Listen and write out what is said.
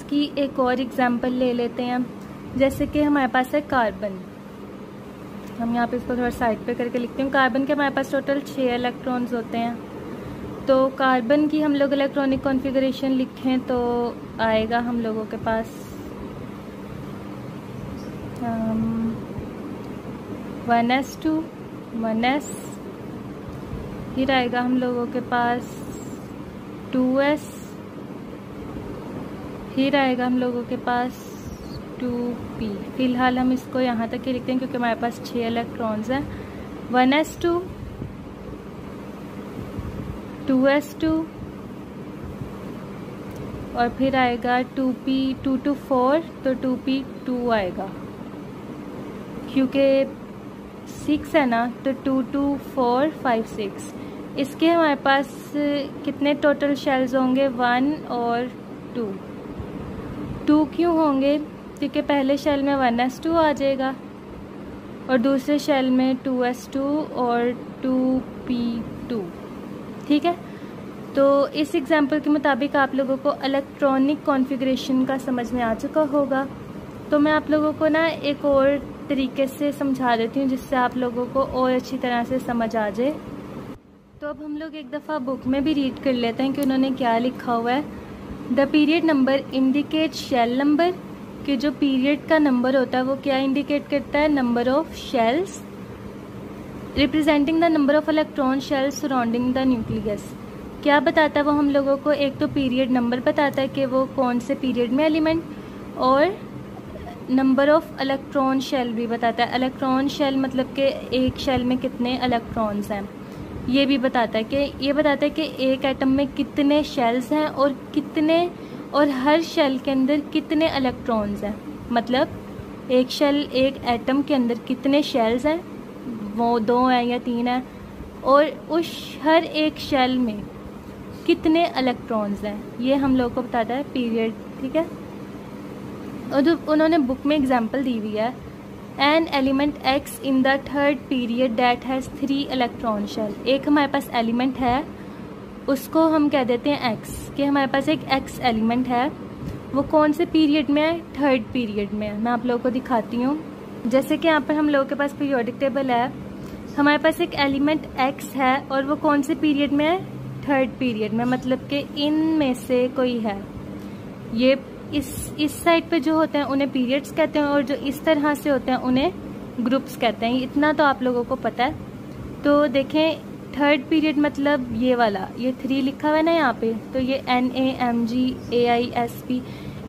इसकी एक और एग्जांपल ले लेते हैं। जैसे कि हमारे पास है कार्बन। हम यहाँ पे इसको थोड़ा साइड पे करके लिखते हैं। कार्बन के हमारे पास टोटल 6 इलेक्ट्रॉन्स होते हैं। तो कार्बन की हम लोग इलेक्ट्रॉनिक कॉन्फ़िगरेशन लिखें तो आएगा हम लोगों के पास 1s2 1s, फिर आएगा हम लोगों के पास 2s, फिर आएगा हम लोगों के पास 2p। फिलहाल हम इसको यहाँ तक ही लिखते हैं क्योंकि हमारे पास 6 इलेक्ट्रॉन्स हैं। 1s2 2s2 और फिर आएगा 2p 2 to 4 तो 2p 2 आएगा, क्योंकि 6 है ना तो 2 to 4 5 6। इसके हमारे पास कितने टोटल शेल्स होंगे 1 और 2। 2 क्यों होंगे? क्योंकि पहले शेल में 1s2 आ जाएगा और दूसरे शेल में 2s2 और 2p2। ठीक है, तो इस एग्जाम्पल के मुताबिक आप लोगों को इलेक्ट्रॉनिक कॉन्फ़िगरेशन का समझ में आ चुका होगा। तो मैं आप लोगों को ना एक और तरीके से समझा देती हूँ जिससे आप लोगों को और अच्छी तरह से समझ आ जाए। तो अब हम लोग एक दफ़ा बुक में भी रीड कर लेते हैं कि उन्होंने क्या लिखा हुआ है। The period number indicate shell number, कि जो पीरियड का नंबर होता है वो क्या इंडिकेट करता है? Number of shells representing the number of electron shells surrounding the nucleus. क्या बताता है वो हम लोगों को? एक तो पीरियड नंबर बताता है कि वो कौन से पीरियड में एलिमेंट, और नंबर ऑफ इलेक्ट्रॉन शेल भी बताता है। इलेक्ट्रॉन शेल मतलब कि एक शेल में कितने इलेक्ट्रॉन्स हैं, ये भी बताता है कि एक एटम में कितने शेल्स हैं और हर शेल के अंदर कितने इलेक्ट्रॉन्स हैं। मतलब एक एटम के अंदर कितने शेल्स हैं, वो 2 हैं या 3 हैं, और उस हर एक शेल में कितने इलेक्ट्रॉन्स हैं, ये हम लोग को बताता है पीरियड। ठीक है, और जो उन्होंने बुक में एग्जांपल दी हुई है, an element X in the third period that has 3 electron shell. एक हमारे पास एलिमेंट है, उसको हम कह देते हैं एक्स, कि हमारे पास एक एक्स एलिमेंट है। वो कौन से पीरियड में है? थर्ड पीरियड में है। मैं आप लोगों को दिखाती हूँ। जैसे कि यहाँ पर हम लोगों के पास पीरियोडिक टेबल है, हमारे पास एक एलिमेंट एक्स है और वो कौन से पीरियड में है? थर्ड पीरियड में। मतलब कि इनमें से कोई है। ये इस साइड पे जो होते हैं उन्हें पीरियड्स कहते हैं और जो इस तरह से होते हैं उन्हें ग्रुप्स कहते हैं। इतना तो आप लोगों को पता है। तो देखें, थर्ड पीरियड मतलब ये वाला, ये 3 लिखा हुआ है ना यहाँ पे, तो ये NAMGAISP